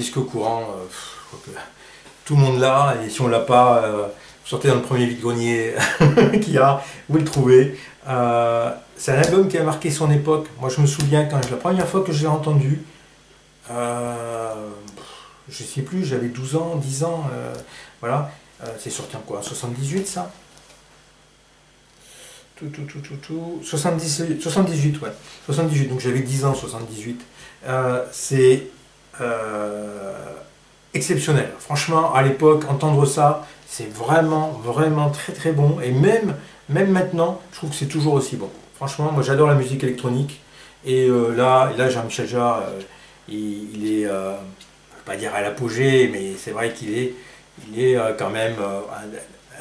disque courant, je crois que tout le monde l'a, et si on l'a pas, vous sortez dans le premier vide-grenier qu'il y a, vous le trouvez. C'est un album qui a marqué son époque. Moi je me souviens quand la première fois que je l'ai entendu, je sais plus, j'avais 12 ans, 10 ans, voilà. C'est sorti en quoi? En 78 ça? 78, ouais. 78, donc j'avais 10 ans, 78. C'est exceptionnel. Franchement, à l'époque, entendre ça, c'est vraiment, vraiment très très bon. Et même maintenant, je trouve que c'est toujours aussi bon. Franchement, moi j'adore la musique électronique. Et là Jean-Michel Jarre, il est, je ne vais pas dire à l'apogée, mais c'est vrai il est quand même à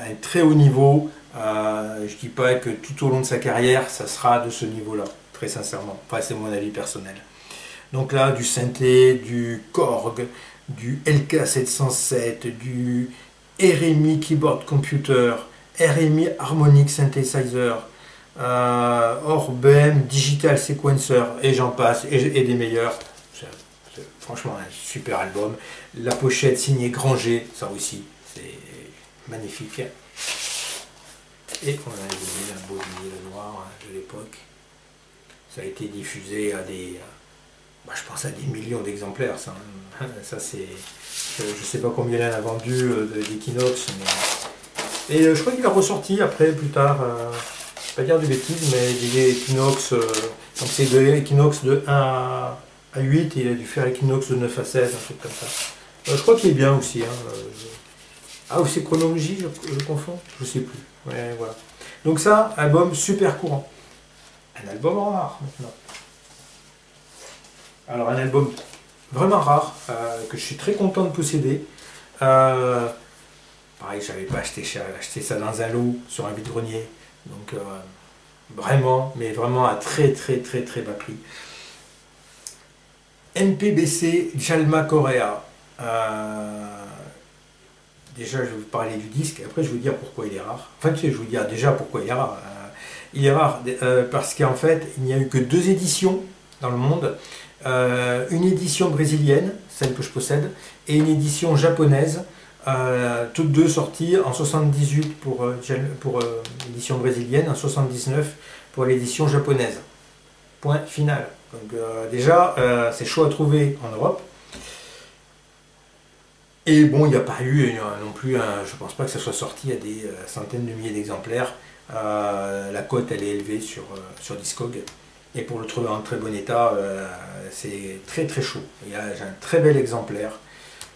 un très haut niveau. Je ne dis pas que tout au long de sa carrière, ça sera de ce niveau-là, très sincèrement. Enfin, c'est mon avis personnel. Donc là, du synthé, du Korg, du LK707, du RMI Keyboard Computer, RMI Harmonic Synthesizer, Orbem Digital Sequencer, et j'en passe, et des meilleurs. C'est franchement un super album. La pochette signée Granger, ça aussi, c'est magnifique. Et on a évolué un beau vinyle noir de l'époque. Ça a été diffusé à des, je pense à des millions d'exemplaires. Ça c'est, je ne sais pas combien il en a vendu d'Equinox, mais et je crois qu'il a ressorti après, plus tard. Je ne vais pas dire de bêtises, mais des Equinox. Donc c'est de Equinox de 1 à 8, et il a dû faire Equinox de 9 à 16, un truc comme ça. Je crois qu'il est bien aussi. Ah, ou c'est Chronologie, je confonds, je sais plus. Ouais, voilà. Donc ça, album super courant. Un album rare maintenant. Alors un album vraiment rare, que je suis très content de posséder. Pareil, je n'avais pas acheté ça dans un lot, sur un vide-grenier. Donc vraiment, mais vraiment à très très très très bas prix. MPBC Jalma Korea. Déjà, je vais vous parler du disque, après je vais vous dire pourquoi il est rare. Enfin, je vais vous dire déjà pourquoi il est rare. Il est rare parce qu'en fait, il n'y a eu que 2 éditions dans le monde. Une édition brésilienne, celle que je possède, et une édition japonaise, toutes deux sorties en 78 pour l'édition brésilienne, en 79 pour l'édition japonaise. Point final. Donc déjà, c'est chaud à trouver en Europe. Et bon, il n'y a pas eu non plus, je ne pense pas que ça soit sorti à des centaines de milliers d'exemplaires. La cote, elle est élevée sur Discog. Et pour le trouver en très bon état, c'est très très chaud. J'ai un très bel exemplaire.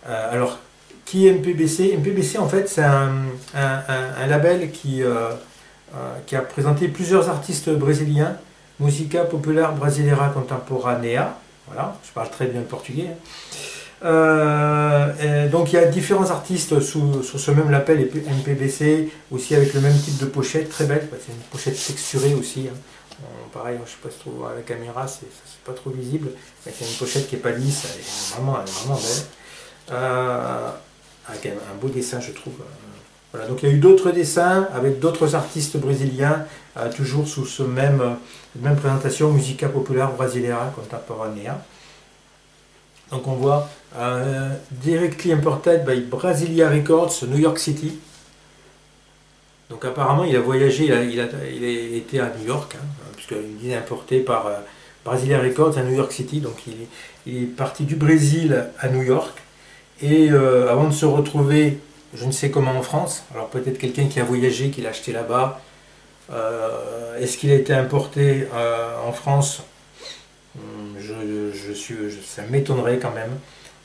Alors, qui est MPBC? MPBC, en fait, c'est un label qui a présenté plusieurs artistes brésiliens. Música Popular Brasileira Contemporânea. Voilà, je parle très bien le portugais. Donc il y a différents artistes sur ce même label MPBC, aussi avec le même type de pochette, très belle, c'est une pochette texturée aussi. Pareil, je ne sais pas si tu vois à la caméra, c'est pas trop visible, mais c'est une pochette qui n'est pas lisse, elle est vraiment belle. Avec un beau dessin, je trouve. Voilà, donc il y a eu d'autres dessins avec d'autres artistes brésiliens, toujours sous cette même présentation, Música Popular Brasileira Contemporânea. Donc on voit directly imported by Brasilia Records, New York City. Donc apparemment il a voyagé, il a été à New York, puisqu'il est importé par Brasilia Records à New York City. Donc il est parti du Brésil à New York. Et avant de se retrouver, je ne sais comment, en France, alors peut-être quelqu'un qui a voyagé, qui l'a acheté là-bas. Est-ce qu'il a été importé en France? Ça m'étonnerait quand même.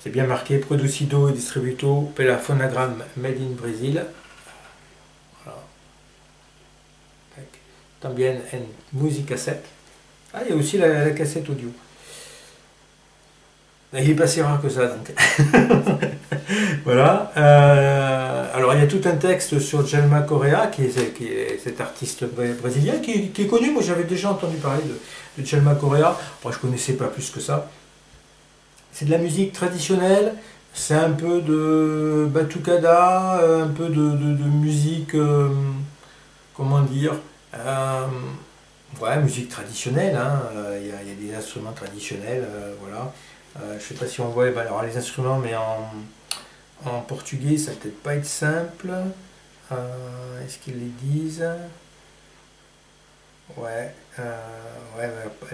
C'est bien marqué, producido et distribuito pela Phonogram Made in Brazil. Voilà. Tambien en musique cassette. Ah, il y a aussi la cassette audio. Il n'est pas si rare que ça, donc. Voilà. Alors, il y a tout un texte sur Jalma Korea, qui est cet artiste brésilien, qui est connu. Moi, j'avais déjà entendu parler de Jalma Korea. Moi, je ne connaissais pas plus que ça. C'est de la musique traditionnelle. C'est un peu de batucada, un peu de musique, comment dire, ouais, musique traditionnelle. Hein. Il y a des instruments traditionnels, voilà. Je sais pas si on voit bah, alors, les instruments, mais en portugais, ça va peut-être pas être simple. Est-ce qu'ils les disent? Ouais, ouais,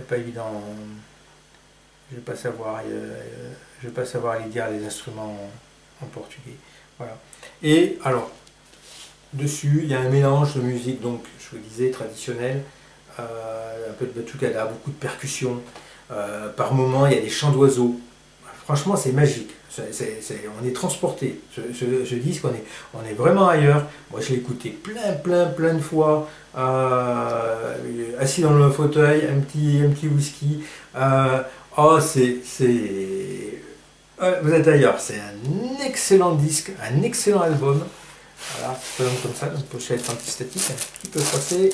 pas évident. Je vais pas savoir, je vais pas savoir les dire les instruments en portugais. Voilà. Et alors, dessus, il y a un mélange de musique, donc je vous disais traditionnelle, un peu de batucada, beaucoup de percussions. Par moments, il y a des chants d'oiseaux. Franchement, c'est magique. On est transporté. Ce disque, on est vraiment ailleurs. Moi, je l'ai écouté plein de fois, assis dans le fauteuil, un petit whisky. Oh, vous êtes ailleurs. C'est un excellent disque, un excellent album. Voilà, ça se présente comme ça, une pochette antistatique, un petit peu froissée.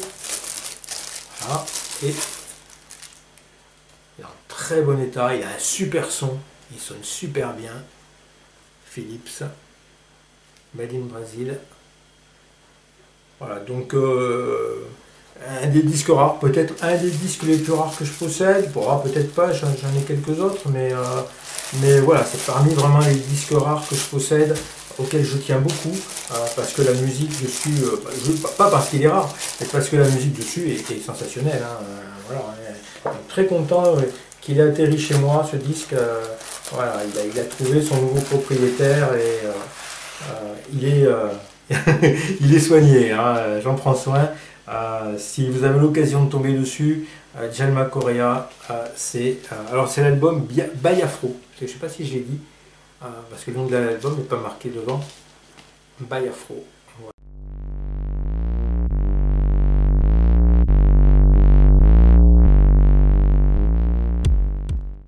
Voilà, et il est en très bon état, il a un super son, il sonne super bien. Philips, Made in Brazil. Voilà, donc un des disques rares, peut-être un des disques les plus rares que je possède. Bon, peut-être pas, j'en ai quelques autres, mais voilà, c'est parmi vraiment les disques rares que je possède, auxquels je tiens beaucoup, parce que la musique dessus, pas parce qu'il est rare, mais parce que la musique dessus est sensationnelle. Hein, voilà, on est très content qu'il ait atterri chez moi, ce disque. Voilà, il a trouvé son nouveau propriétaire et il est, il est soigné, hein, j'en prends soin. Si vous avez l'occasion de tomber dessus, Djalma Correa, alors c'est l'album Bayafro, je ne sais pas si je l'ai dit, parce que le nom de l'album n'est pas marqué devant. Bayafro. Voilà.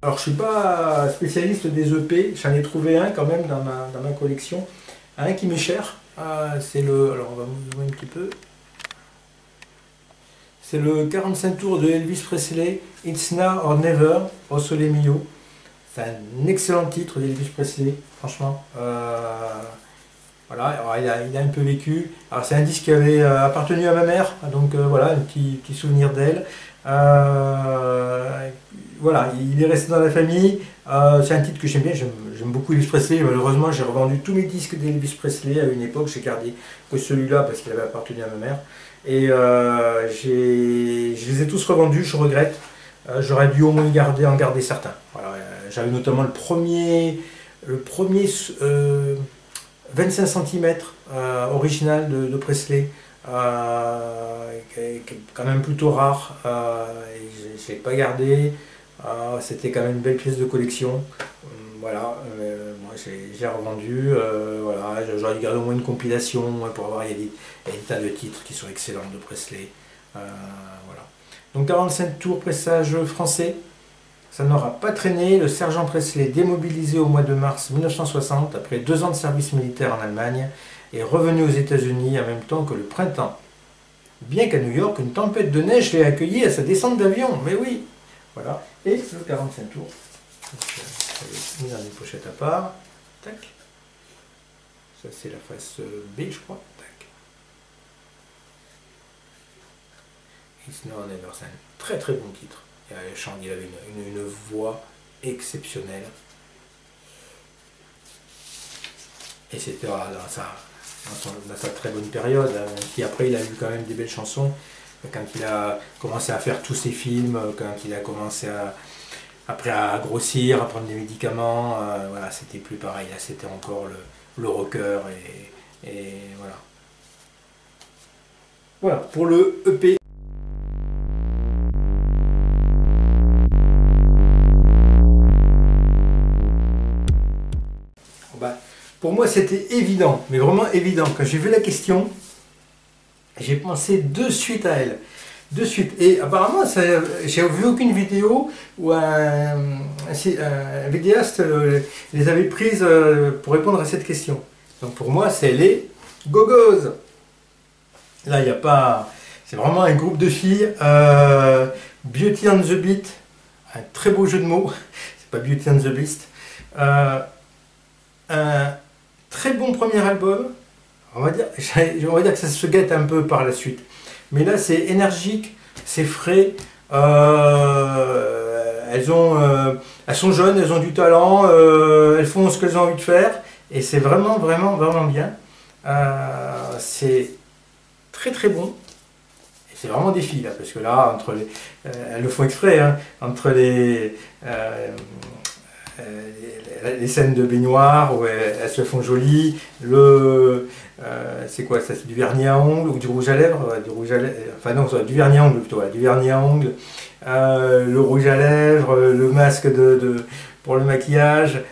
Alors je ne suis pas spécialiste des EP, j'en ai trouvé un quand même dans ma collection, un qui m'est cher, c'est le, alors on va zoomer un petit peu, c'est le 45 tours de Elvis Presley, It's Now or Never, au Sole Mio. C'est un excellent titre d'Elvis Presley, franchement. Voilà, alors il a un peu vécu. Alors c'est un disque qui avait appartenu à ma mère, donc voilà, un petit souvenir d'elle. Voilà, il est resté dans la famille. C'est un titre que j'aime bien, j'aime beaucoup Elvis Presley. Malheureusement, j'ai revendu tous mes disques d'Elvis Presley à une époque. J'ai gardé que celui-là parce qu'il avait appartenu à ma mère. Et je les ai tous revendus, je regrette. J'aurais dû au moins en garder certains. Voilà, j'avais notamment le premier 25 cm original de Presley, qui est quand même plutôt rare. Je ne l'ai pas gardé. C'était quand même une belle pièce de collection. Voilà, moi j'ai revendu. Voilà, j'aurais dû garder au moins une compilation pour voir. Il y a des tas de titres qui sont excellents de Presley. Voilà. Donc 45 tours pressage français. Ça n'aura pas traîné, le sergent Presley, démobilisé au mois de mars 1960, après 2 ans de service militaire en Allemagne, est revenu aux États-Unis en même temps que le printemps. Bien qu'à New York, une tempête de neige l'ait accueilli à sa descente d'avion, mais oui. Voilà, et le 45 tours. Je vais mis dans une pochette à part. Tac. Ça c'est la face B, je crois. Tac. It's Now or Never, c'est un très bon titre. Il avait une voix exceptionnelle. Et c'était dans sa très bonne période. Puis après, il a eu quand même des belles chansons. Quand il a commencé à faire tous ses films, quand il a commencé après à grossir, à prendre des médicaments, voilà, c'était plus pareil. Là, c'était encore le rocker. Et voilà. Voilà, pour le EP. Pour moi, c'était évident, mais vraiment évident. Quand j'ai vu la question, j'ai pensé de suite à elle. De suite. Et apparemment, j'ai vu aucune vidéo où un vidéaste les avait prises pour répondre à cette question. Donc pour moi, c'est les Go-Go's. Là, il n'y a pas... C'est vraiment un groupe de filles. Beauty and the Beat. Un très beau jeu de mots. C'est pas Beauty and the Beast. Un très bon premier album, on va dire que ça se gâte un peu par la suite. Mais là, c'est énergique, c'est frais, elles sont jeunes, elles ont du talent, elles font ce qu'elles ont envie de faire, et c'est vraiment, vraiment, vraiment bien. C'est très très bon. C'est vraiment des filles là, parce que là, elles le font exprès, hein, entre les scènes de baignoire où elles se font jolies, c'est quoi ça, c'est du vernis à ongles ou du rouge à lèvres, enfin non, du vernis à ongles plutôt, du vernis à ongles, le rouge à lèvres, le masque pour le maquillage,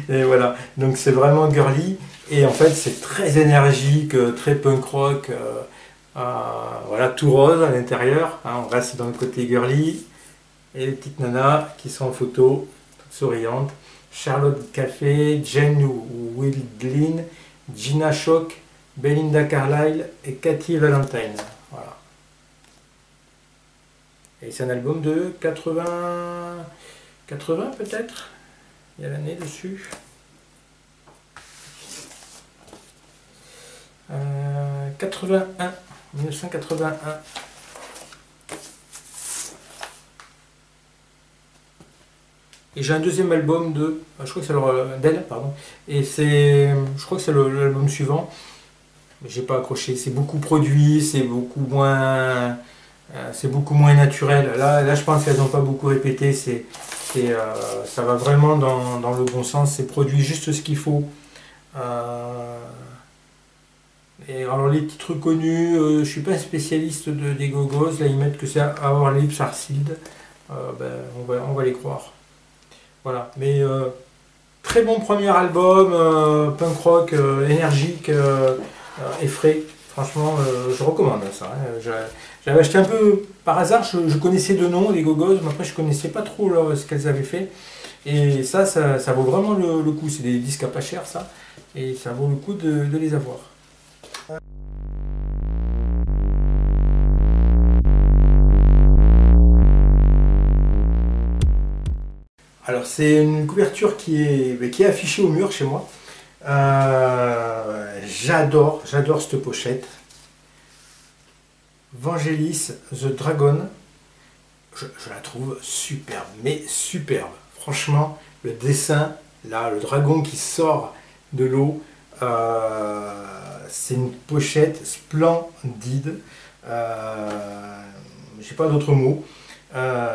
et voilà, donc c'est vraiment girly, et en fait c'est très énergique, très punk rock, voilà, tout rose à l'intérieur, hein, on reste dans le côté girly, et les petites nanas qui sont en photo, toutes souriantes, Charlotte Café, Jen Wildlin, Gina Shock, Belinda Carlisle et Cathy Valentine. Voilà. Et c'est un album de 80 peut-être. Il y a l'année dessus. 1981. Et j'ai un deuxième album je crois que c'est d'elle, pardon. Et je crois que c'est l'album suivant. Mais j'ai pas accroché. C'est beaucoup produit, c'est beaucoup moins naturel. Là, je pense qu'elles n'ont pas beaucoup répété. Ça va vraiment dans le bon sens. C'est produit juste ce qu'il faut. Et alors les titres connus, je suis pas un spécialiste des Go-Go's. Là, ils mettent que c'est Our Lips Are Sealed. On va les croire. Voilà, mais très bon premier album, punk rock, énergique et frais. Franchement, je recommande ça. Hein. J'avais acheté un peu par hasard, je connaissais de nom les Go-Go's, mais après je connaissais pas trop ce qu'elles avaient fait. Et ça vaut vraiment le coup. C'est des disques à pas cher, ça. Et ça vaut le coup de les avoir. Alors c'est une couverture qui est affichée au mur chez moi. J'adore cette pochette. Vangelis The Dragon. Je la trouve superbe, mais superbe. Franchement, le dessin, là, le dragon qui sort de l'eau, c'est une pochette splendide. J'ai pas d'autres mots.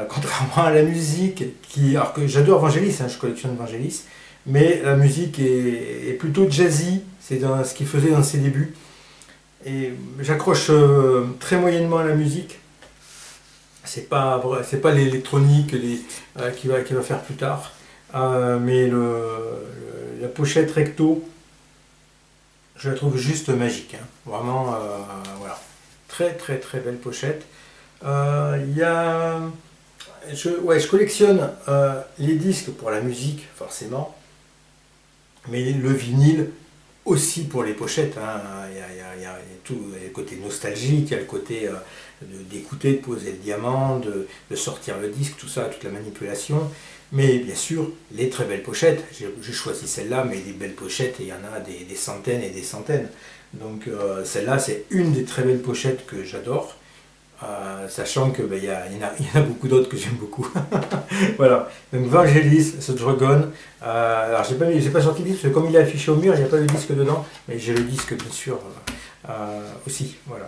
Contrairement à la musique, alors que j'adore Vangelis, hein, je collectionne Vangelis, mais la musique est plutôt jazzy, c'est ce qu'il faisait dans ses débuts. Et j'accroche très moyennement à la musique. C'est pas l'électronique qui va faire plus tard, mais la pochette recto, je la trouve juste magique, hein. Vraiment, voilà, très très très belle pochette. Je collectionne les disques pour la musique, forcément, mais le vinyle aussi pour les pochettes. Hein. Il y a tout, il y a le côté nostalgique, il y a le côté d'écouter, de poser le diamant, de sortir le disque, tout ça, toute la manipulation. Mais bien sûr, les très belles pochettes. J'ai choisi celle-là, mais des belles pochettes, et il y en a des centaines et des centaines. Donc celle-là, c'est une des très belles pochettes que j'adore. Sachant que il y en a beaucoup d'autres que j'aime beaucoup. Voilà, donc Vangelis, ce Dragon. Alors j'ai pas sorti le disque, parce que comme il est affiché au mur, il n'y a pas le disque dedans, mais j'ai le disque bien sûr aussi. Voilà.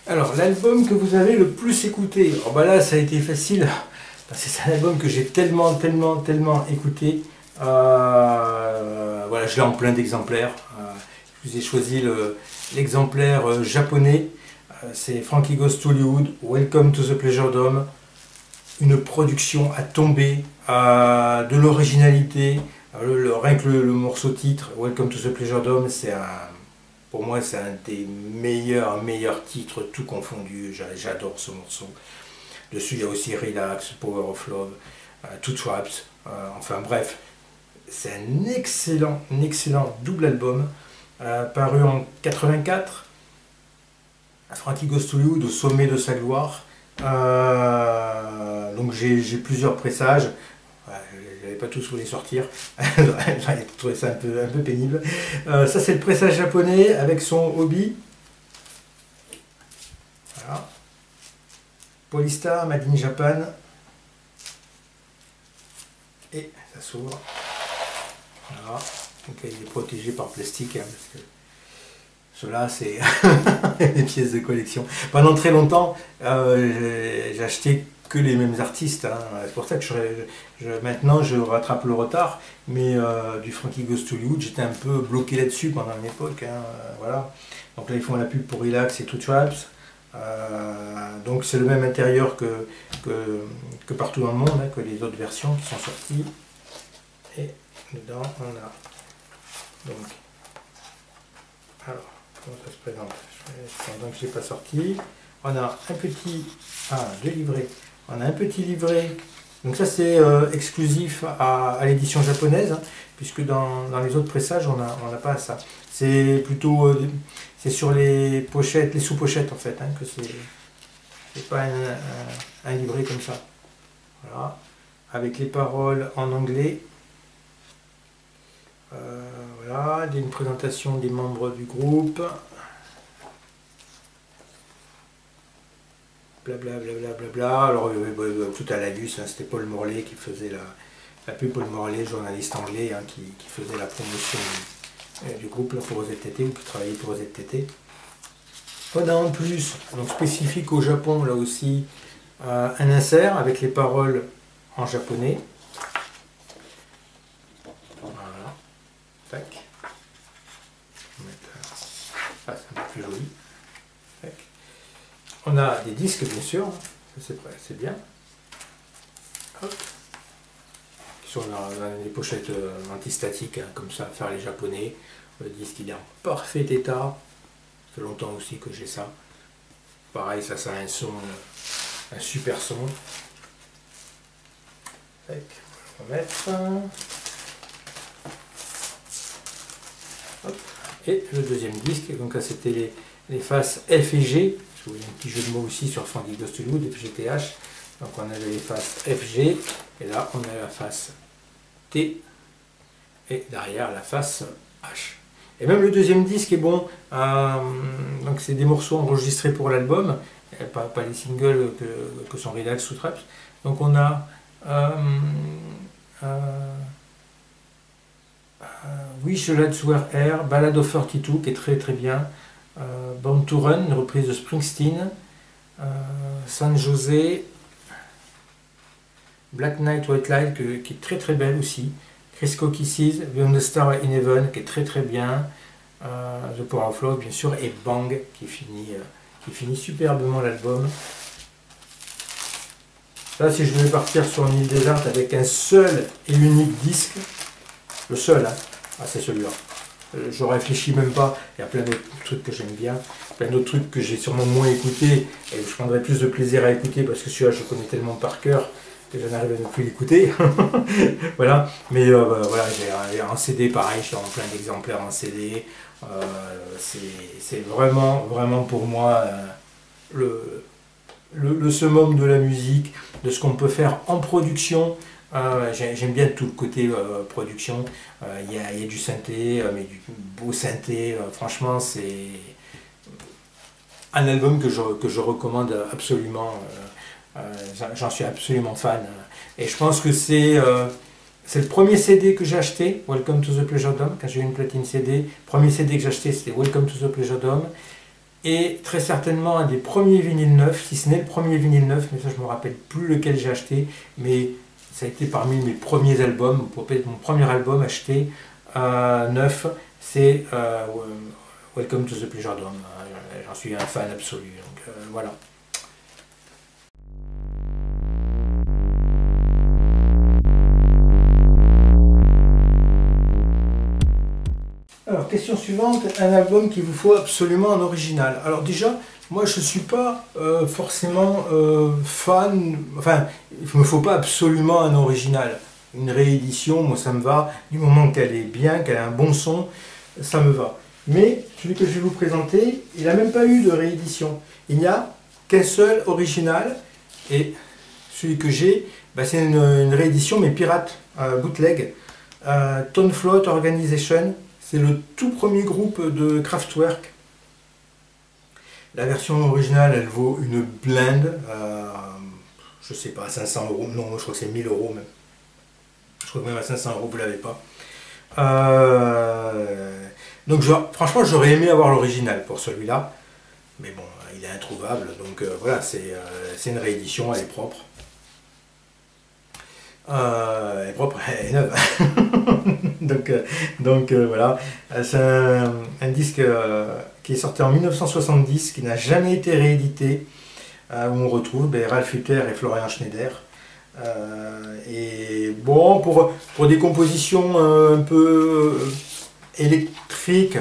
Alors l'album que vous avez le plus écouté, alors là ça a été facile. C'est un album que j'ai tellement écouté. Voilà, je l'ai en plein d'exemplaires. Je vous ai choisi l'exemplaire japonais. C'est Frankie Goes to Hollywood, Welcome to the Pleasure Dome. Une production à tomber, de l'originalité. Rien que le morceau titre, Welcome to the Pleasure Dome, pour moi c'est un des meilleurs titres, tout confondu. J'adore ce morceau. Dessus, il y a aussi Relax, Power of Love, Two Traps, enfin bref, c'est un excellent double album, paru en 84, Frankie Goes to Hollywood au sommet de sa gloire. Donc j'ai plusieurs pressages, j'avais pas tous voulu sortir. J'ai trouvé ça un peu pénible. Ça c'est le pressage japonais avec son hobby. Voilà. Polystar, Made in Japan. Et ça s'ouvre. Voilà. Donc il est protégé par plastique, hein, parce que cela c'est des pièces de collection. Pendant très longtemps, j'ai acheté que les mêmes artistes. Hein. C'est pour ça que maintenant je rattrape le retard. Mais du Frankie Goes to Hollywood, j'étais un peu bloqué là-dessus pendant une époque. Hein. Voilà. Donc là ils font la pub pour Relax et Two Traps. Donc c'est le même intérieur que partout dans le monde, hein, que les autres versions qui sont sorties. Et dedans on a donc, alors comment ça se présente, pendant que je n'ai pas sorti, on a un petit, deux livrets, on a un petit livret, donc ça c'est exclusif à l'édition japonaise, hein, puisque dans les autres pressages on n'a pas ça, c'est plutôt c'est sur les pochettes, les sous-pochettes en fait, hein, que c'est pas un livret comme ça. Voilà, avec les paroles en anglais. Voilà, une présentation des membres du groupe. Blablabla. Bla, bla, bla. Alors, tout à la vue, hein, c'était Paul Morley qui faisait la pub. Paul Morley, journaliste anglais, hein, qui faisait la promotion du groupe là, pour OZTT, ou qui travaillait pour OZTT. On a en plus, donc spécifique au Japon, là aussi, un insert avec les paroles en japonais. Voilà. Tac. Ah, c'est un peu plus joli. Tac. On a des disques, bien sûr. C'est bien. Hop. Qui sont dans les pochettes antistatiques, hein, comme ça, faire les japonais. Le disque, il est en parfait état. Ça fait longtemps aussi que j'ai ça. Pareil, ça a un son, un super son. Tac. On va mettre. Hop. Et le deuxième disque, donc là c'était les faces F et G, parce que vous voyez un petit jeu de mots aussi sur Frankie Goes to Hollywood et GTH. Donc on avait les faces FG, et là on a la face T, et derrière la face H. Et même le deuxième disque est bon, donc c'est des morceaux enregistrés pour l'album, pas les singles que sont Relax ou Traps. Donc on a Wish Let's Wear Air, Ballad of 32 qui est très très bien, Born to Run, une reprise de Springsteen, San José, Black Knight White Light qui est très très belle aussi, Crisco Kisses, Beyond the Star in Heaven qui est très très bien, The Power of Love bien sûr, et Bang qui finit superbement l'album. Là si je devais partir sur une île déserte avec un seul et unique disque, le seul, hein. Ah, c'est celui-là. Je réfléchis même pas. Il y a plein d'autres trucs que j'aime bien, plein d'autres trucs que j'ai sûrement moins écouté et je prendrais plus de plaisir à écouter parce que celui-là je connais tellement par cœur que je n'arrive à ne plus l'écouter. Voilà. Mais voilà, j'ai un CD pareil, j'ai plein d'exemplaires en CD. C'est vraiment, vraiment pour moi le summum de la musique, de ce qu'on peut faire en production. J'aime bien tout le côté production. Il y a du synthé, mais du beau synthé. Franchement, c'est un album que je recommande absolument. J'en suis absolument fan. Et je pense que c'est le premier CD que j'ai acheté, Welcome to the Pleasure Dome, quand j'ai eu une platine CD. Le premier CD que j'ai acheté, c'était Welcome to the Pleasure Dome. Et très certainement un des premiers vinyles neufs, si ce n'est le premier vinyle neuf, mais ça je ne me rappelle plus lequel j'ai acheté, mais ça a été parmi mes premiers albums, peut-être mon premier album acheté neuf, c'est Welcome to the Pleasure Dome. J'en suis un fan absolu, donc voilà. Alors, question suivante, un album qu'il vous faut absolument en original. Alors déjà, moi je ne suis pas forcément fan, enfin, il ne me faut pas absolument un original. Une réédition, moi ça me va, du moment qu'elle est bien, qu'elle a un bon son, ça me va. Mais celui que je vais vous présenter, il n'a même pas eu de réédition. Il n'y a qu'un seul original, et celui que j'ai, bah, c'est une réédition mais pirate, bootleg. Tonefloat Organization, c'est le tout premier groupe de Kraftwerk. La version originale, elle vaut une blinde, je sais pas, 500 euros, non, je crois que c'est 1000 euros même. Je crois que même à 500 euros, vous l'avez pas. Donc franchement, j'aurais aimé avoir l'original pour celui-là, mais bon, il est introuvable, donc voilà, c'est une réédition, elle est propre. Elle est propre, elle est neuve. donc voilà, c'est un disque qui est sorti en 1970, qui n'a jamais été réédité, où on retrouve Ralf Hutter et Florian Schneider. Et bon, pour des compositions un peu électriques,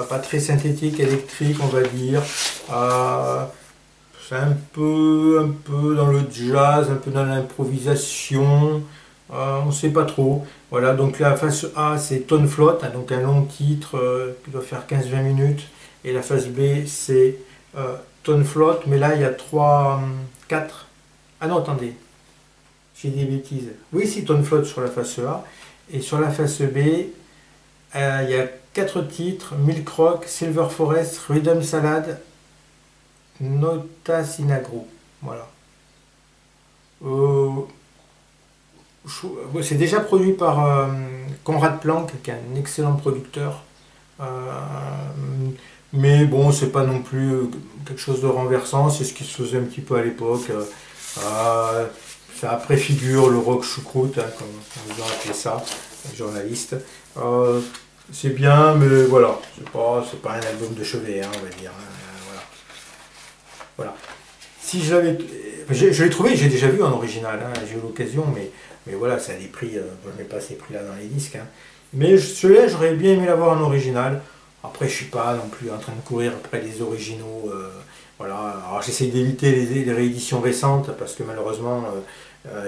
pas très synthétiques, électriques on va dire, c'est un peu dans le jazz, un peu dans l'improvisation, on ne sait pas trop. Voilà, donc la face A c'est Tonefloat, donc un long titre qui doit faire 15-20 minutes, et la face B c'est Tonefloat, mais là il y a 4. Ah non, attendez, j'ai des bêtises. Oui, c'est Tonefloat sur la face A, et sur la face B, il y a 4 titres: Milk Rock, Silver Forest, Rhythm Salad, Nota Sinagro. Voilà. C'est déjà produit par Conrad Planck, qui est un excellent producteur. Mais bon, c'est pas non plus quelque chose de renversant, c'est ce qui se faisait un petit peu à l'époque. Ça préfigure le rock choucroute, hein, comme vous appelez ça, les journalistes. C'est bien, mais voilà, c'est pas un album de chevet, hein, on va dire. Voilà. Si je l'ai trouvé, j'ai déjà vu en original, hein, j'ai eu l'occasion, mais voilà, ça a des prix, je ne mets pas ces prix-là dans les disques. Hein. Mais celui-là, j'aurais bien aimé l'avoir en original. Après, je ne suis pas non plus en train de courir après les originaux. Voilà. Alors, j'essaie d'éviter les rééditions récentes parce que malheureusement,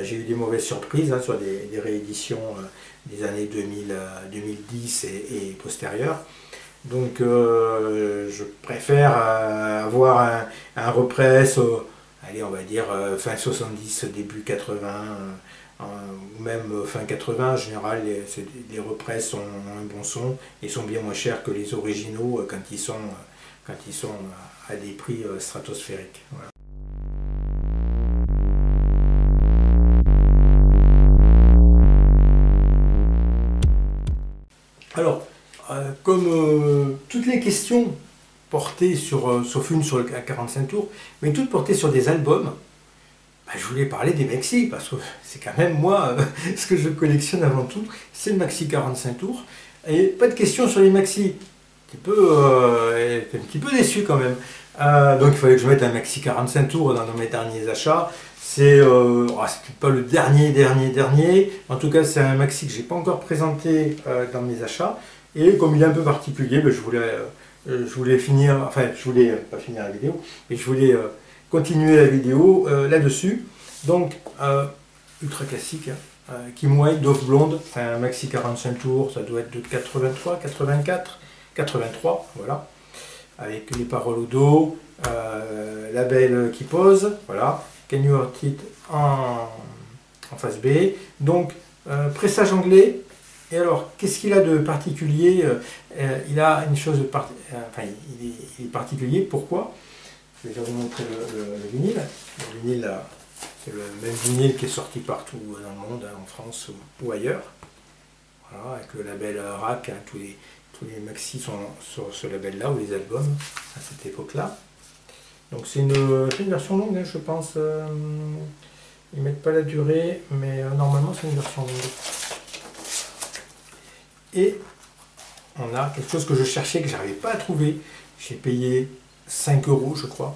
j'ai eu des mauvaises surprises hein, sur des rééditions des années 2010 et postérieures. Donc, je préfère avoir un repress, allez, on va dire fin 70, début 80. Ou même fin 80, en général, les represses ont un bon son et sont bien moins chers que les originaux quand ils sont à des prix stratosphériques. Voilà. Alors, comme toutes les questions portées sauf une sur le 45 tours, mais toutes portées sur des albums, je voulais parler des maxi, parce que c'est quand même moi, ce que je collectionne avant tout, c'est le maxi 45 tours. Et pas de questions sur les maxi. J'étais un petit peu déçu quand même. Donc il fallait que je mette un maxi 45 tours dans mes derniers achats. C'est pas le dernier. En tout cas, c'est un maxi que j'ai pas encore présenté dans mes achats. Et comme il est un peu particulier, je voulais finir, enfin je voulais pas finir la vidéo, mais je voulais continuer la vidéo là-dessus. Donc, ultra classique, hein. Kim Wilde, Dove Blonde, c'est un maxi 45 tours, ça doit être de 83, 84, 83, voilà. Avec les paroles au dos, la belle qui pose, voilà. Can You Heart It en face B. Donc, pressage anglais. Et alors, qu'est-ce qu'il a de particulier? Il a une chose il est particulier, pourquoi? Je vais déjà vous montrer le vinyle. Le vinyle, c'est le même vinyle qui est sorti partout dans le monde, hein, en France ou ailleurs. Voilà, avec le label RAK, hein, tous les maxis sont sur ce label-là, ou les albums, à cette époque-là. Donc c'est une version longue, hein, je pense. Ils ne mettent pas la durée, mais normalement c'est une version longue. Et on a quelque chose que je cherchais, que je n'arrivais pas à trouver. J'ai payé 5 € je crois.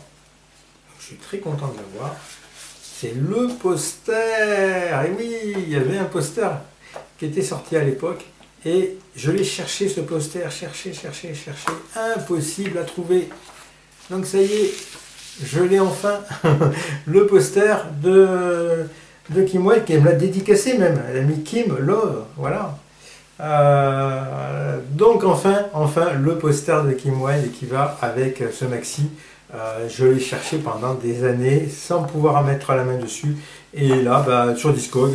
Donc, je suis très content de l'avoir. C'est le poster. Et oui, il y avait un poster qui était sorti à l'époque. Et je l'ai cherché, ce poster, cherché. Impossible à trouver. Donc ça y est, je l'ai enfin. Le poster de Kim Wilde, qui me l'a dédicacé même. Elle a mis Kim Love, voilà. Donc enfin le poster de Kim Wilde qui va avec ce maxi. Je l'ai cherché pendant des années sans pouvoir mettre la main dessus, Et là, bah, sur Discog,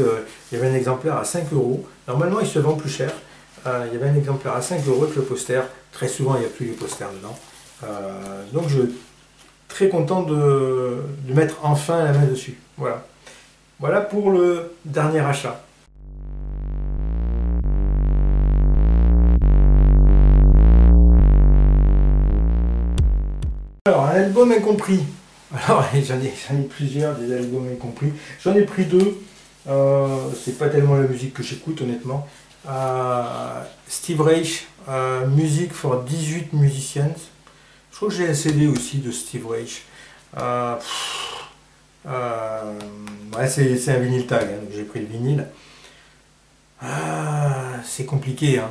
il y avait un exemplaire à 5 euros. Normalement, il se vend plus cher. Il y avait un exemplaire à 5 euros avec le poster. Très souvent, il n'y a plus les posters dedans. Donc, je suis très content de mettre enfin la main dessus. Voilà. Voilà pour le dernier achat. Alors, un album incompris. Alors, j'en ai plusieurs, des albums incompris. J'en ai pris deux. C'est pas tellement la musique que j'écoute, honnêtement. Steve Reich, Music for 18 Musicians. Je crois que j'ai un CD aussi de Steve Reich. Ouais, c'est un vinyle tag, hein, donc j'ai pris le vinyle. C'est compliqué. Hein.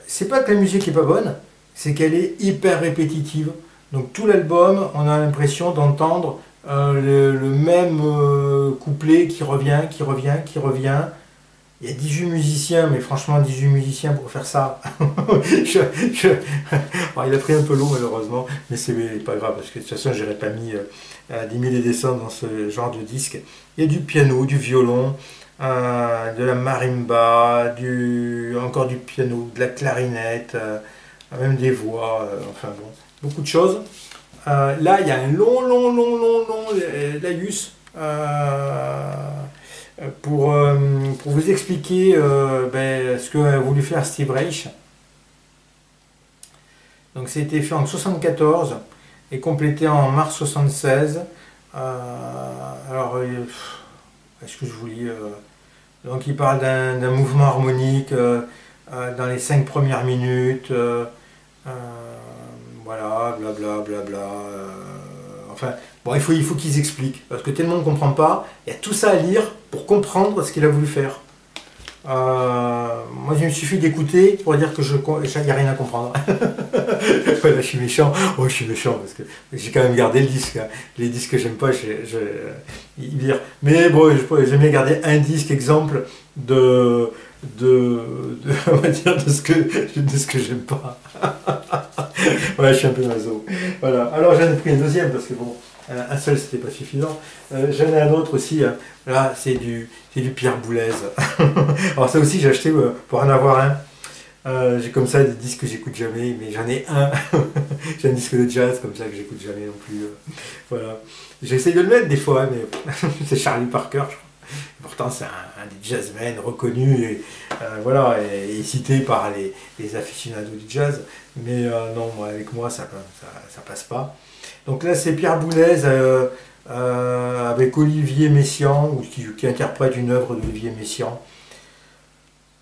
C'est pas que la musique est pas bonne, c'est qu'elle est hyper répétitive. Donc tout l'album, on a l'impression d'entendre le même couplet qui revient, qui revient, qui revient. Il y a 18 musiciens, mais franchement 18 musiciens pour faire ça. Bon, il a pris un peu l'eau malheureusement, mais c'est pas grave parce que de toute façon j'aurais pas mis 10 000 et des cents dans ce genre de disque. Il y a du piano, du violon, de la marimba, encore du piano, de la clarinette, même des voix, enfin bon, beaucoup de choses. Là il y a un long laïus. Pour vous expliquer ce qu'a voulu faire Steve Reich. Donc c'était fait en 1974 et complété en mars 1976. Alors, est-ce que je vous lis donc il parle d'un mouvement harmonique dans les 5 premières minutes. Voilà, blabla, blabla. Enfin, bon, il faut qu'ils expliquent, parce que tellement on ne comprend pas. Il y a tout ça à lire pour comprendre ce qu'il a voulu faire. Moi, il me suffit d'écouter pour dire que il n'y a rien à comprendre. Voilà, je suis méchant. Oh, je suis méchant, parce que j'ai quand même gardé le disque. Hein. Les disques que j'aime pas, ils lire. Mais bon, j'aime bien garder un disque exemple on va dire de ce que j'aime pas. Ouais, je suis un peu maso. Voilà. Alors j'en ai pris un deuxième parce que bon, un seul c'était pas suffisant. J'en ai un autre aussi. Là, c'est du Pierre Boulez. Alors ça aussi j'ai acheté pour en avoir un. J'ai comme ça des disques que j'écoute jamais, mais j'en ai un. J'ai un disque de jazz comme ça que j'écoute jamais non plus. Voilà. J'essaie de le mettre des fois, mais c'est Charlie Parker, je crois. Pourtant, c'est un des jazzmen reconnus et, voilà, et cité par les aficionados du jazz. Mais non, avec moi, ça passe pas. Donc là, c'est Pierre Boulez avec Olivier Messiaen, qui interprète une œuvre d'Olivier Messiaen.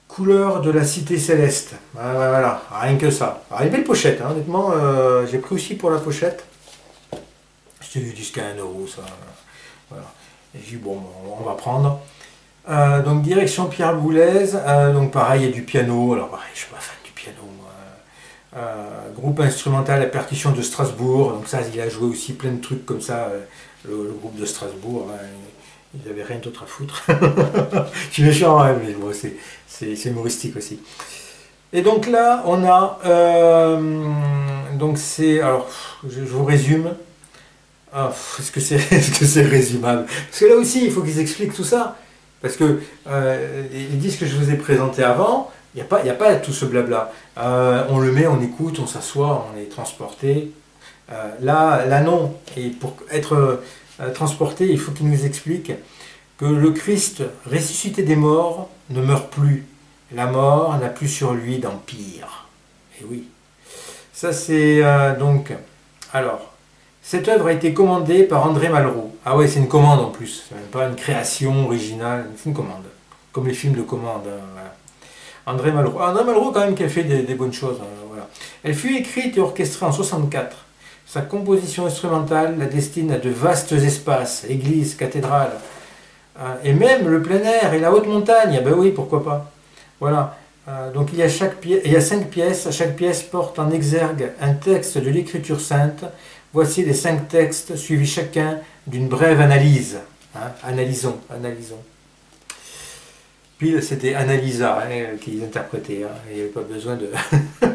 Couleur de la cité céleste. Voilà, rien que ça. Alors, une belle pochette, hein, honnêtement. J'ai pris aussi pour la pochette. C'était du disque à 1 euro, ça. Voilà. J'ai dit, bon, on va prendre. Donc, direction Pierre Boulez. Donc, pareil, il y a du piano. Alors, pareil, je ne suis pas fan du piano. Groupe instrumental à percussion de Strasbourg. Donc, ça, il a joué aussi plein de trucs comme ça. Le groupe de Strasbourg. Ils n'avaient rien d'autre à foutre. Je suis méchant, hein, mais bon, c'est humoristique aussi. Et donc là, on a. Donc, c'est. Alors, je vous résume. Est-ce que c'est résumable? Parce que là aussi, il faut qu'ils expliquent tout ça. Parce que les disques que je vous ai présentés avant, il n'y a pas tout ce blabla. On le met, on écoute, on s'assoit, on est transporté. Là, non. Et pour être transporté, il faut qu'ils nous expliquent que le Christ ressuscité des morts ne meurt plus. La mort n'a plus sur lui d'empire. Et oui. Ça, c'est donc. Alors. Cette œuvre a été commandée par André Malraux. Ah ouais, c'est une commande en plus, c'est même pas une création originale, c'est une commande. Comme les films de commande. Voilà. André Malraux quand même qui a fait des bonnes choses. Voilà. Elle fut écrite et orchestrée en 1964. Sa composition instrumentale la destine à de vastes espaces, églises, cathédrales, et même le plein air et la haute montagne. Ben oui, pourquoi pas. Voilà. Donc il y a 5 pièces, chaque pièce porte en exergue un texte de l'Écriture sainte. Voici les 5 textes, suivis chacun d'une brève analyse. Hein, analysons. Puis c'était Analysa qui interprétait. Hein, il n'y avait pas besoin de,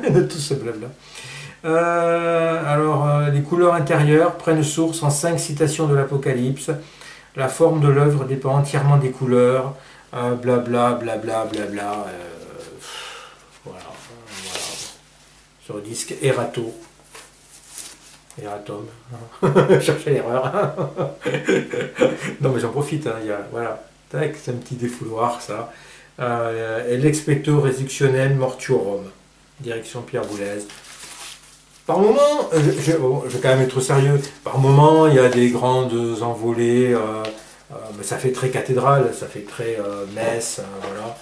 de tout ce blabla. Alors, les couleurs intérieures prennent source en 5 citations de l'Apocalypse. La forme de l'œuvre dépend entièrement des couleurs, blabla, blabla, blabla. Voilà, voilà. Sur le disque Erato. Eratom. Cherchez l'erreur. Non, mais j'en profite. Hein, voilà. Tac, c'est un petit défouloir, ça. L'Expecto Reductionnel Mortuorum. Direction Pierre Boulez. Par moment, je vais quand même être sérieux, par moment il y a des grandes envolées, mais ça fait très cathédrale, ça fait très messe, voilà.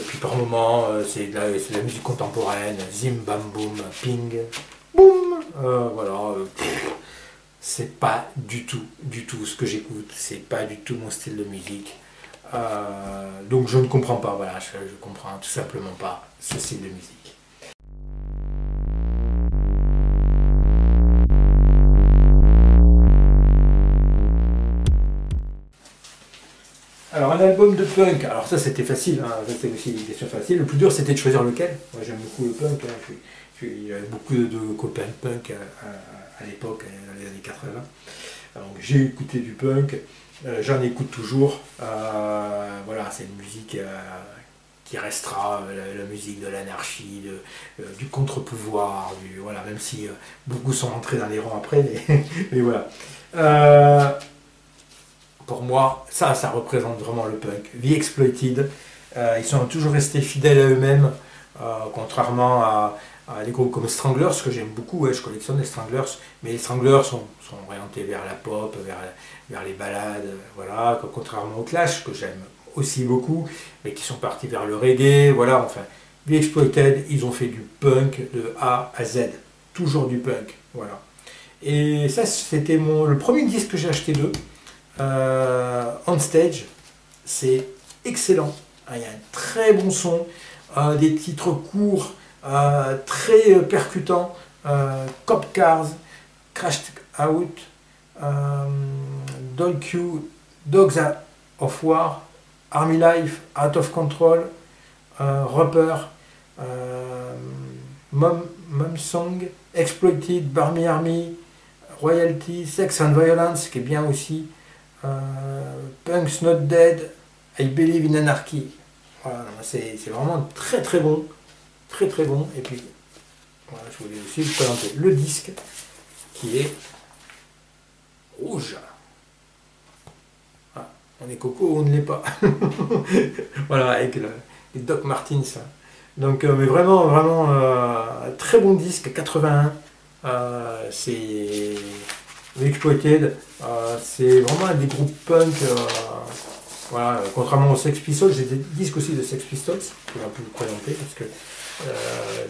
Puis par moment, c'est de la musique contemporaine, zim bam boum, ping, boum, voilà. C'est pas du tout ce que j'écoute, c'est pas du tout mon style de musique. Donc je ne comprends pas, voilà, je comprends tout simplement pas ce style de musique. Alors un album de punk, alors ça c'était facile, hein, ça c'était aussi une question facile. Le plus dur c'était de choisir lequel. Moi j'aime beaucoup le punk, hein. Il y avait beaucoup de copains punk à l'époque, dans les années 80. Donc j'ai écouté du punk, j'en écoute toujours. Voilà, c'est une musique qui restera la musique de l'anarchie, du contre-pouvoir, voilà, même si beaucoup sont entrés dans les rangs après, mais voilà. Pour moi, ça représente vraiment le punk. The Exploited, ils sont toujours restés fidèles à eux-mêmes, contrairement à des groupes comme Stranglers, que j'aime beaucoup, ouais, je collectionne les Stranglers, mais les Stranglers sont orientés vers la pop, vers les ballades, voilà, contrairement aux Clash, que j'aime aussi beaucoup, mais qui sont partis vers le reggae, voilà, enfin. The Exploited, ils ont fait du punk de A à Z, toujours du punk, voilà. Et ça, c'était le premier disque que j'ai acheté d'eux. On Stage, c'est excellent. Il y a un très bon son, des titres courts, très percutants. Cop Cars, Crashed Out, Dogs of War, Army Life, Out of Control, Rupper, Mom Song, Exploited, Barmy Army, Royalty, Sex and Violence, qui est bien aussi. Punk's Not Dead, I Believe in Anarchy. Voilà, c'est vraiment très très bon. Très très bon. Et puis, voilà, je voulais aussi vous présenter le disque qui est rouge. Ah, on est coco ou on ne l'est pas. Voilà, avec les Doc Martens. Donc, mais vraiment, vraiment, très bon disque, 81. C'est Exploited, c'est vraiment un des groupes punk, voilà, contrairement aux Sex Pistols. J'ai des disques aussi de Sex Pistols, que je vais un peu vous présenter, parce que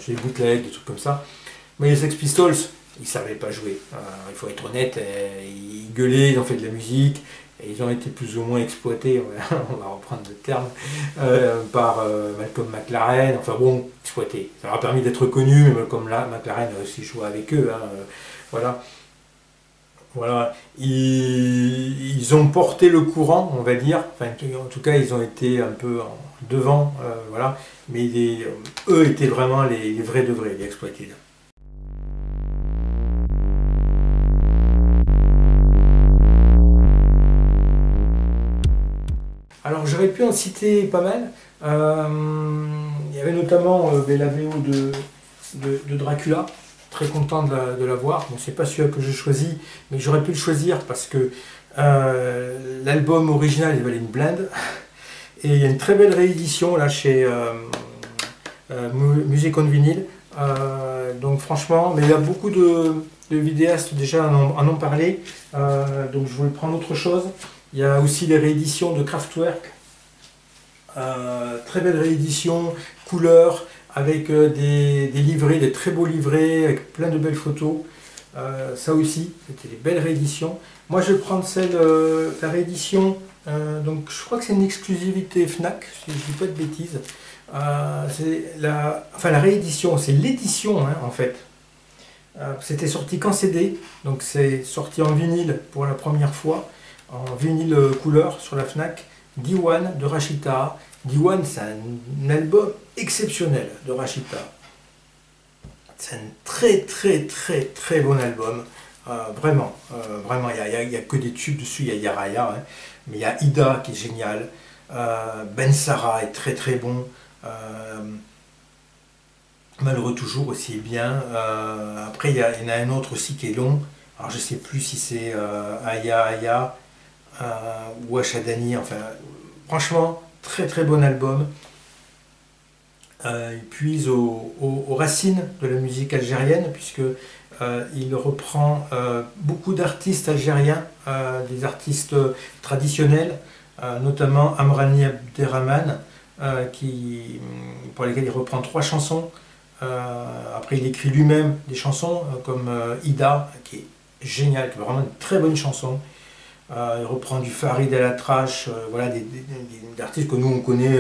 j'ai des bootlegs, des trucs comme ça. Mais les Sex Pistols, ils ne savaient pas jouer, il faut être honnête, ils gueulaient, ils ont fait de la musique, et ils ont été plus ou moins exploités, on va reprendre le terme, par Malcolm McLaren, enfin bon, exploités. Ça leur a permis d'être connus, mais Malcolm McLaren a aussi joué avec eux, hein, voilà. Voilà, ils ont porté le courant, on va dire, enfin, en tout cas ils ont été un peu devant, voilà, mais eux étaient vraiment les vrais de vrais, les Exploited. Alors j'aurais pu en citer pas mal, il y avait notamment la VO de Dracula. Très content de la voir. Bon, c'est pas celui que j'ai choisi, mais j'aurais pu le choisir parce que l'album original il valait une blinde. Et il y a une très belle réédition là chez Music on Vinyl. Donc franchement, mais il y a beaucoup de vidéastes déjà en ont parlé. Donc je voulais prendre autre chose. Il y a aussi les rééditions de Kraftwerk. Très belle réédition, couleur, avec des livrets, des très beaux livrets, avec plein de belles photos. Ça aussi, c'était des belles rééditions. Moi, je vais prendre la réédition, donc je crois que c'est une exclusivité Fnac, si je ne dis pas de bêtises. La réédition, c'est l'édition, hein, en fait. C'était sorti qu'en CD, donc c'est sorti en vinyle pour la première fois, en vinyle couleur sur la Fnac. Diwan de Rachita. Diwan, c'est un album exceptionnel de Rachita. C'est un très très très très bon album. Vraiment, il y a que des tubes dessus, il y a Yaraya, hein, mais il y a Ida qui est génial, Ben Sara est très très bon, Malheureux toujours aussi est bien, après il y en a un autre aussi qui est long, alors je sais plus si c'est Aya Aya ou Ashadani, enfin franchement très très bon album. Il puise aux racines de la musique algérienne, puisque il reprend beaucoup d'artistes algériens, des artistes traditionnels, notamment Amrani Abderrahman, pour lesquels il reprend 3 chansons. Après, il écrit lui-même des chansons comme Ida, qui est génial, qui est vraiment une très bonne chanson. Il reprend du Farid El Atrache, voilà, des artistes que nous on connaît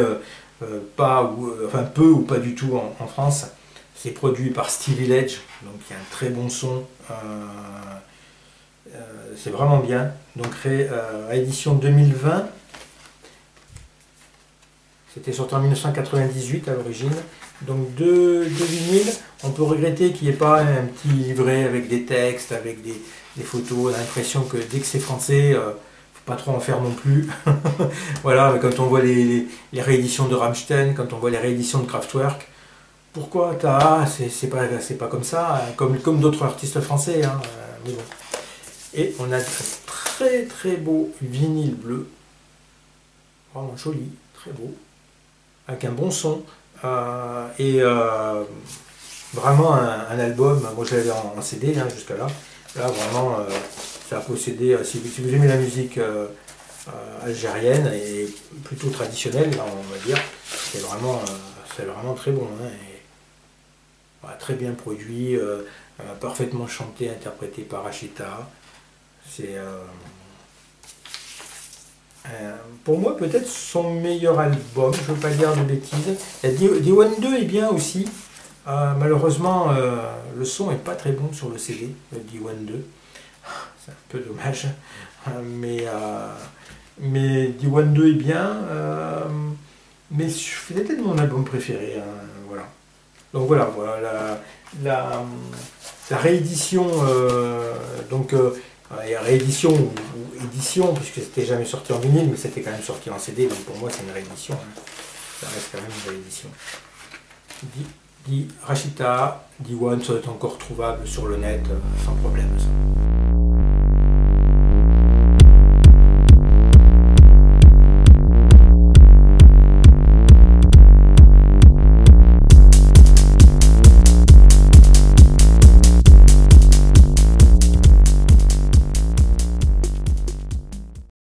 pas, enfin peu ou pas du tout en France. C'est produit par Steve Village, donc il y a un très bon son. C'est vraiment bien. Donc édition 2020. C'était sorti en 1998 à l'origine. Donc deux vinyles. On peut regretter qu'il n'y ait pas un petit livret avec des textes, avec des photos. On a l'impression que dès que c'est français, faut pas trop en faire non plus. Voilà, quand on voit les rééditions de Rammstein, quand on voit les rééditions de Kraftwerk, pourquoi c'est pas comme ça, comme d'autres artistes français, hein, mais bon. Et on a un très très beau vinyle bleu, vraiment joli, très beau, avec un bon son, vraiment un album. Moi je l'avais en CD hein, jusqu'à là. Là vraiment, ça a possédé, si vous aimez la musique algérienne et plutôt traditionnelle, là, on va dire, c'est vraiment très bon. Hein, et, voilà, très bien produit, parfaitement chanté, interprété par Rachita. C'est pour moi peut-être son meilleur album, je ne veux pas dire de bêtises. D1 2 est bien aussi. Malheureusement, le son est pas très bon sur le CD, le D1 2. C'est un peu dommage. Mais D1 2 est bien. Mais c'est peut-être mon album préféré. Hein, voilà. Donc voilà, la réédition, il y a réédition ou édition, puisque c'était jamais sorti en vinyle, mais c'était quand même sorti en CD, donc pour moi c'est une réédition. Hein. Ça reste quand même une réédition. Rachita, D1, ça doit être encore trouvable sur le net, sans problème. Ça.